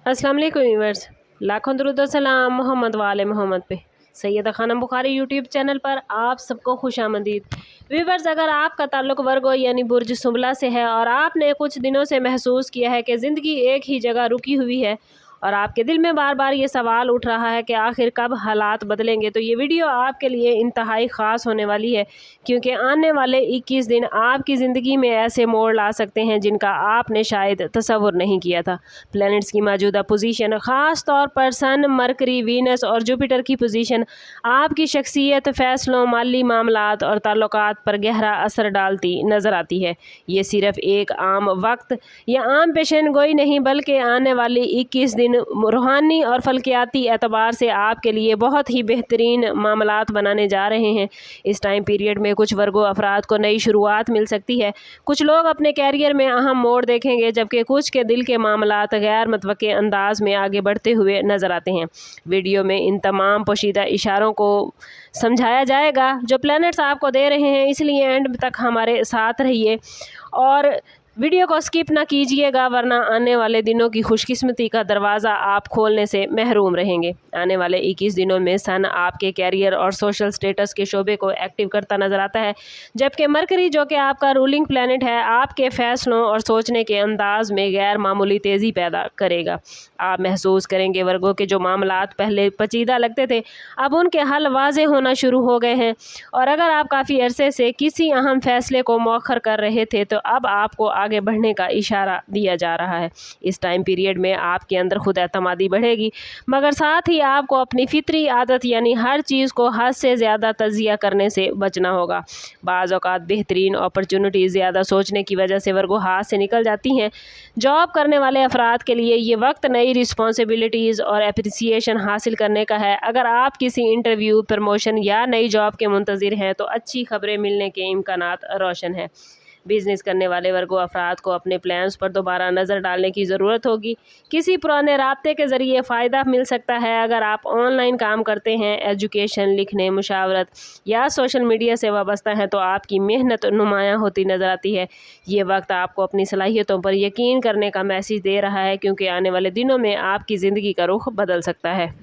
अस्सलाम वालेकुम व्यूअर्स, लाखों दरूद और सलाम मोहम्मद वाले मोहम्मद पे। सैयदा खानम बुखारी यूट्यूब चैनल पर आप सबको खुश आमदीद। व्यूअर्स, अगर आपका ताल्लुक वर्गो यानी बुर्ज सुबला से है और आपने कुछ दिनों से महसूस किया है कि ज़िंदगी एक ही जगह रुकी हुई है और आपके दिल में बार बार ये सवाल उठ रहा है कि आखिर कब हालात बदलेंगे, तो ये वीडियो आपके लिए इंतहाई ख़ास होने वाली है, क्योंकि आने वाले 21 दिन आपकी ज़िंदगी में ऐसे मोड़ ला सकते हैं जिनका आपने शायद तसव्वुर नहीं किया था। प्लैनेट्स की मौजूदा पोजीशन, ख़ास तौर पर सन, मरकरी, वीनस और जुपिटर की पोजीशन आपकी शख्सियत, फ़ैसलों, माली मामलात और ताल्लुकात पर गहरा असर डालती नज़र आती है। ये सिर्फ एक आम वक्त या आम पेशन गोई नहीं, बल्कि आने वाली 21 दिन रूहानी और फल्कियाती एतबार से आपके लिए बहुत ही बेहतरीन मामलात बनाने जा रहे हैं। इस टाइम पीरियड में कुछ वर्गो अफराद को नई शुरुआत मिल सकती है। कुछ लोग अपने कैरियर में अहम मोड़ देखेंगे, जबकि कुछ के दिल के मामलात गैर मुतवक्के अंदाज में आगे बढ़ते हुए नज़र आते हैं। वीडियो में इन तमाम पोशीदा इशारों को समझाया जाएगा जो प्लैनेट्स आपको दे रहे हैं, इसलिए एंड तक हमारे साथ रहिए और वीडियो को स्किप ना कीजिएगा, वरना आने वाले दिनों की खुशकिस्मती का दरवाज़ा आप खोलने से महरूम रहेंगे। आने वाले 21 दिनों में सन आपके कैरियर और सोशल स्टेटस के शोबे को एक्टिव करता नज़र आता है, जबकि मरकरी, जो कि आपका रूलिंग प्लैनेट है, आपके फ़ैसलों और सोचने के अंदाज में गैर मामूली तेज़ी पैदा करेगा। आप महसूस करेंगे वर्गों के जो मामलात पहले पेचीदा लगते थे, अब उनके हल वाज़े होना शुरू हो गए हैं, और अगर आप काफ़ी अरसे से किसी अहम फ़ैसले को मौखर कर रहे थे, तो अब आपको आगे बढ़ने का इशारा दिया जा रहा है। इस टाइम पीरियड में आपके अंदर खुद एतमादी बढ़ेगी, मगर साथ ही आपको अपनी फितरी आदत यानी हर चीज़ को हद से ज़्यादा तज़िया करने से बचना होगा। बाज़ औक़ात बेहतरीन अपॉर्चुनिटी ज़्यादा सोचने की वजह से वर्गो हाथ से निकल जाती हैं। जॉब करने वाले अफराद के लिए ये वक्त नई रिस्पॉन्सिबिलिटीज़ और एप्रिसिएशन हासिल करने का है। अगर आप किसी इंटरव्यू, प्रमोशन या नई जॉब के मुंतज़िर हैं, तो अच्छी खबरें मिलने के इम्कानात रोशन हैं। बिज़नेस करने वाले वर्गो अफराद को अपने प्लान्स पर दोबारा नज़र डालने की ज़रूरत होगी। किसी पुराने राब्ते के ज़रिए फ़ायदा मिल सकता है। अगर आप ऑनलाइन काम करते हैं, एजुकेशन, लिखने, मुशावरत या सोशल मीडिया से वाबस्ता हैं, तो आपकी मेहनत नुमायाँ होती नज़र आती है। ये वक्त आपको अपनी सलाहियतों पर यकीन करने का मैसेज दे रहा है, क्योंकि आने वाले दिनों में आपकी ज़िंदगी का रुख बदल सकता है।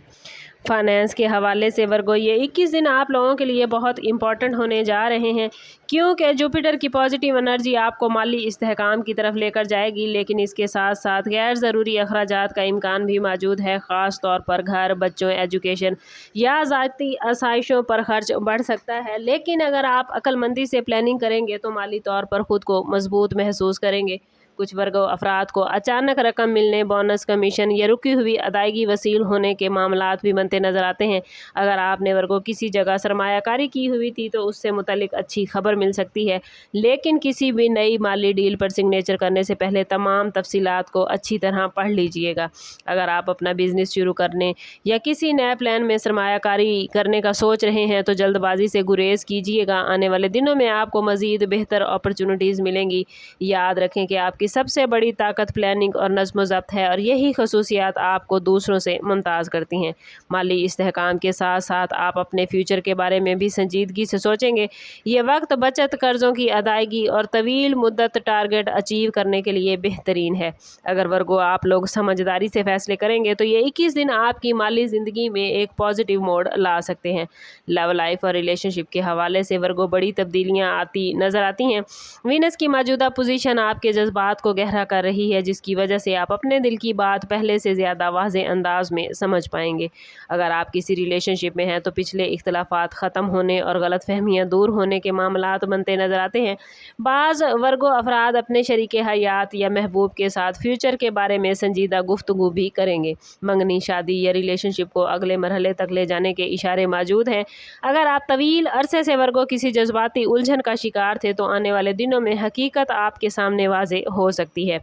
फाइनेंस के हवाले से वर्गो, ये 21 दिन आप लोगों के लिए बहुत इंपॉर्टेंट होने जा रहे हैं, क्योंकि जुपिटर की पॉजिटिव एनर्जी आपको माली इस्तेहकाम की तरफ लेकर जाएगी, लेकिन इसके साथ साथ गैर ज़रूरी अखराजात का इम्कान भी मौजूद है। ख़ास तौर पर घर, बच्चों, एजुकेशन या ज़ाती आसाइशों पर खर्च बढ़ सकता है। लेकिन अगर आप अक्लमंदी से प्लानिंग करेंगे तो माली तौर पर ख़ुद को मजबूत महसूस करेंगे। कुछ वर्गों अफराद को अचानक रकम मिलने, बोनस, कमीशन या रुकी हुई अदायगी वसील होने के मामलात भी बनते नज़र आते हैं। अगर आपने वर्गों किसी जगह सरमायाकारी की हुई थी, तो उससे मुतल्लिक अच्छी खबर मिल सकती है, लेकिन किसी भी नई माली डील पर सिग्नेचर करने से पहले तमाम तफसीलात को अच्छी तरह पढ़ लीजिएगा। अगर आप अपना बिजनेस शुरू करने या किसी नए प्लान में सरमायाकारी करने का सोच रहे हैं, तो जल्दबाजी से गुरेज कीजिएगा। आने वाले दिनों में आपको मज़ीद बेहतर अपॉर्चुनिटीज़ मिलेंगी। याद रखें कि आपकी सबसे बड़ी ताकत प्लानिंग और नज़्म ज़ब्त है, और यही खसूसियात आपको दूसरों से मुमताज़ करती हैं। माली इस्तेहकाम के साथ साथ आप अपने फ्यूचर के बारे में भी संजीदगी से सोचेंगे। ये वक्त बचत, कर्ज़ों की अदायगी और तवील मुद्दत टारगेट अचीव करने के लिए बेहतरीन है। अगर वर्गो आप लोग समझदारी से फ़ैसले करेंगे, तो ये 21 दिन आपकी माली ज़िंदगी में एक पॉजिटिव मोड़ ला सकते हैं। लव लाइफ और रिलेशनशिप के हवाले से वर्गो बड़ी तब्दीलियाँ आती नज़र आती हैं। वीनस की मौजूदा पोजीशन आपके जज्बात को गहरा कर रही है, जिसकी वजह से आप अपने दिल की बात पहले से ज़्यादा वाज़े अंदाज में समझ पाएंगे। अगर आप किसी रिलेशनशिप में हैं, तो पिछले इख्तलाफात ख़त्म होने और गलत फहमियाँ दूर होने के मामलात बनते नज़र आते हैं। बाज़ वर्गो अफराद अपने शरीके हयात या महबूब के साथ फ्यूचर के बारे में संजीदा गुफ्तगू भी करेंगे। मंगनी, शादी या रिलेशनशिप को अगले मरहले तक ले जाने के इशारे मौजूद हैं। अगर आप तवील अरसे से वर्गो किसी जज्बाती उलझन का शिकार थे, तो आने वाले दिनों में हकीकत आपके सामने वाज़े हो सकती है।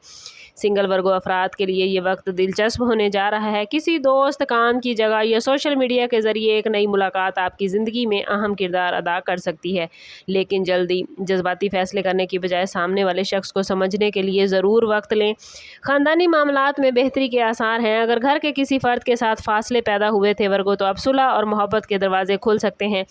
सिंगल वर्गो अफराद के लिए ये वक्त दिलचस्प होने जा रहा है। किसी दोस्त, काम की जगह या सोशल मीडिया के ज़रिए एक नई मुलाकात आपकी ज़िंदगी में अहम किरदार अदा कर सकती है, लेकिन जल्दी जज्बाती फ़ैसले करने की बजाय सामने वाले शख्स को समझने के लिए ज़रूर वक्त लें। ख़ानदानी मामलात में बेहतरी के आसार हैं। अगर घर के किसी फ़र्द के साथ फासले पैदा हुए थे वर्गो, तो अब सुलह और मोहब्बत के दरवाजे खुल सकते हैं।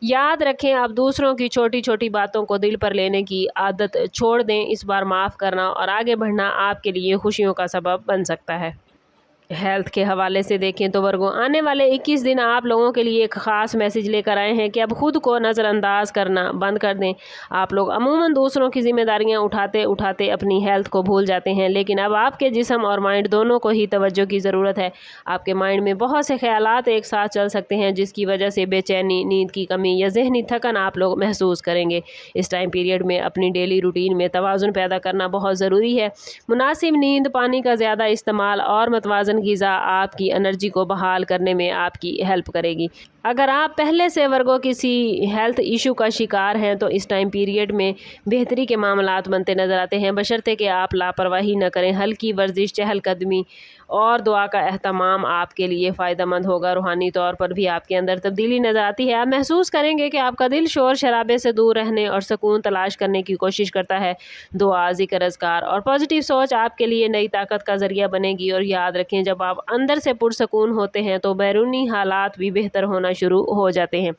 याद रखें, आप दूसरों की छोटी छोटी बातों को दिल पर लेने की आदत छोड़ दें। इस बार माफ़ करना और आगे बढ़ना आपके लिए खुशियों का सबब बन सकता है। हेल्थ के हवाले से देखें तो वर्गो, आने वाले 21 दिन आप लोगों के लिए एक ख़ास मैसेज लेकर आए हैं कि अब खुद को नज़रअंदाज करना बंद कर दें। आप लोग अमूमन दूसरों की जिम्मेदारियां उठाते उठाते अपनी हेल्थ को भूल जाते हैं, लेकिन अब आपके जिस्म और माइंड दोनों को ही तवज्जो की ज़रूरत है। आपके माइंड में बहुत से ख्यालात एक साथ चल सकते हैं, जिसकी वजह से बेचैनी, नींद की कमी या ज़हनी थकन आप लोग महसूस करेंगे। इस टाइम पीरियड में अपनी डेली रूटीन में तवाज़ुन पैदा करना बहुत ज़रूरी है। मुनासिब नींद, पानी का ज़्यादा इस्तेमाल और मतवाज़न ग़िज़ा आपकी एनर्जी को बहाल करने में आपकी हेल्प करेगी। अगर आप पहले से वर्गो किसी हेल्थ इशू का शिकार हैं तो इस टाइम पीरियड में बेहतरी के मामलात बनते नज़र आते हैं, बशर्ते कि आप लापरवाही न करें। हल्की वर्जिश, चहलकदमी और दुआ का एहतमाम आपके लिए फ़ायदेमंद होगा। रूहानी तौर पर भी आपके अंदर तब्दीली नज़र आती है। आप महसूस करेंगे कि आपका दिल शोर शराबे से दूर रहने और सुकून तलाश करने की कोशिश करता है। दुआ, ज़िक्र, अज़कार और पॉजिटिव सोच आपके लिए नई ताकत का ज़रिया बनेगी। और याद रखें, जब आप अंदर से पुरसकून होते हैं तो बैरूनी हालात भी बेहतर होना शुरू हो जाते हैं।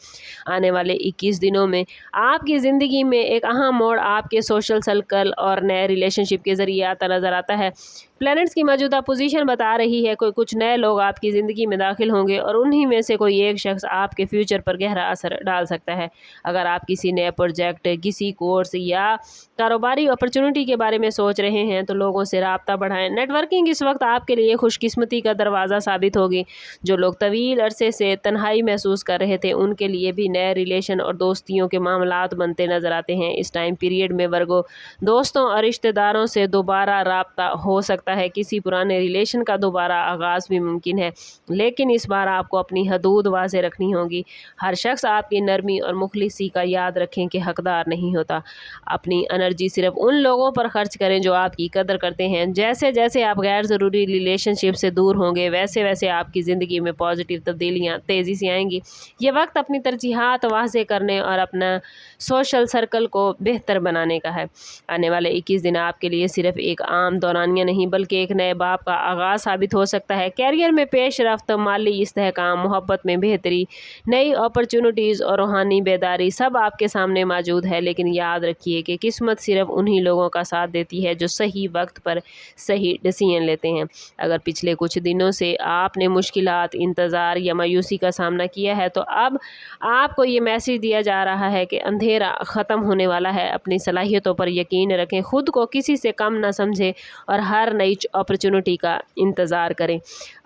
आने वाले 21 दिनों में आपकी ज़िंदगी में एक अहम मोड़ आपके सोशल सर्कल और नए रिलेशनशिप के ज़रिए आता नज़र आता है। प्लैनेट्स की मौजूदा पोजीशन बता रही है कोई कुछ नए लोग आपकी ज़िंदगी में दाखिल होंगे और उन्हीं में से कोई एक शख्स आपके फ्यूचर पर गहरा असर डाल सकता है। अगर आप किसी नए प्रोजेक्ट, किसी कोर्स या कारोबारी अपॉर्चुनिटी के बारे में सोच रहे हैं तो लोगों से राब्ता बढ़ाएं। नेटवर्किंग इस वक्त आपके लिए खुशकिस्मती का दरवाज़ा साबित होगी। जो लोग तवील अरसे से तन्हाई महसूस कर रहे थे, उनके लिए भी नए रिलेशन और दोस्तियों के मामलात बनते नज़र आते हैं। इस टाइम पीरियड में वर्गो, दोस्तों और रिश्तेदारों से दोबारा राब्ता हो सकता है। किसी पुराने रिलेशन का दोबारा आगाज़ भी मुमकिन है, लेकिन इस बार आपको अपनी हदूद वाज़े रखनी होगी। हर शख्स आपकी नरमी और मुखलिसी का याद रखें कि हकदार नहीं होता। अपनी एनर्जी सिर्फ उन लोगों पर खर्च करें जो आपकी कदर करते हैं। जैसे जैसे आप गैर ज़रूरी रिलेशनशिप से दूर होंगे, वैसे वैसे आपकी ज़िंदगी में पॉजिटिव तब्दीलियाँ तेज़ी से आएंगी। ये वक्त अपनी तरजीहात वाज़े करने और अपना सोशल सर्कल को बेहतर बनाने का है। आने वाले 21 दिन आपके लिए सिर्फ एक आम दौरानिया नहीं बल्कि एक नए बाब का आगाज़ साबित हो सकता है। कैरियर में पेशरफ्त, माली इस्तेहकाम, मोहब्बत में बेहतरी, नई अपॉर्चुनिटीज़ और रूहानी बेदारी सब आपके सामने मौजूद है। लेकिन याद रखिए कि किस्मत सिर्फ उन्हीं लोगों का साथ देती है जो सही वक्त पर सही डिसीजन लेते हैं। अगर पिछले कुछ दिनों से आपने मुश्किलात, इंतज़ार या मायूसी का सामना किया है तो अब आपको ये मैसेज दिया जा रहा है कि अंधेरा ख़त्म होने वाला है। अपनी सलाहियतों पर यकीन रखें, खुद को किसी से कम ना समझें और हर नई अपॉर्चुनिटी का इंतज़ार करें।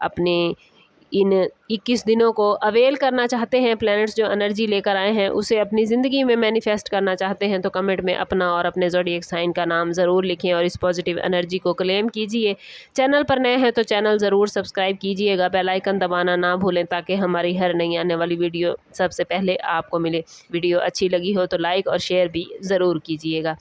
अपने इन 21 दिनों को अवेल करना चाहते हैं, प्लैनेट्स जो एनर्जी लेकर आए हैं उसे अपनी ज़िंदगी में मैनिफेस्ट करना चाहते हैं तो कमेंट में अपना और अपने ज़ोडिएक साइन का नाम ज़रूर लिखें और इस पॉजिटिव एनर्जी को क्लेम कीजिए। चैनल पर नए हैं तो चैनल ज़रूर सब्सक्राइब कीजिएगा, बेल आइकन दबाना ना भूलें ताकि हमारी हर नई आने वाली वीडियो सबसे पहले आपको मिले। वीडियो अच्छी लगी हो तो लाइक और शेयर भी ज़रूर कीजिएगा।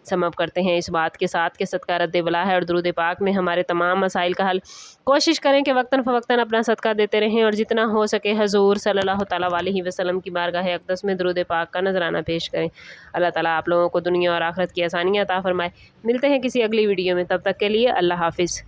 समअप करते हैं इस बात के साथ कि सदका रद्द बला है और दुरूद पाक में हमारे तमाम मसाइल का हल। कोशिश करें कि वक्तन फ़वक्तन अपना सदका देते रहें और जितना हो सके हजूर सल्लल्लाहु तआला अलैहि वसल्लम की बारगाह अक़दस में दुरूद पाक का नजराना पेश करें। अल्लाह ताला आप लोगों को दुनिया और आखिरत की आसानियाँ अता फरमाए। मिलते हैं किसी अगली वीडियो में, तब तक के लिए अल्लाह हाफिज़।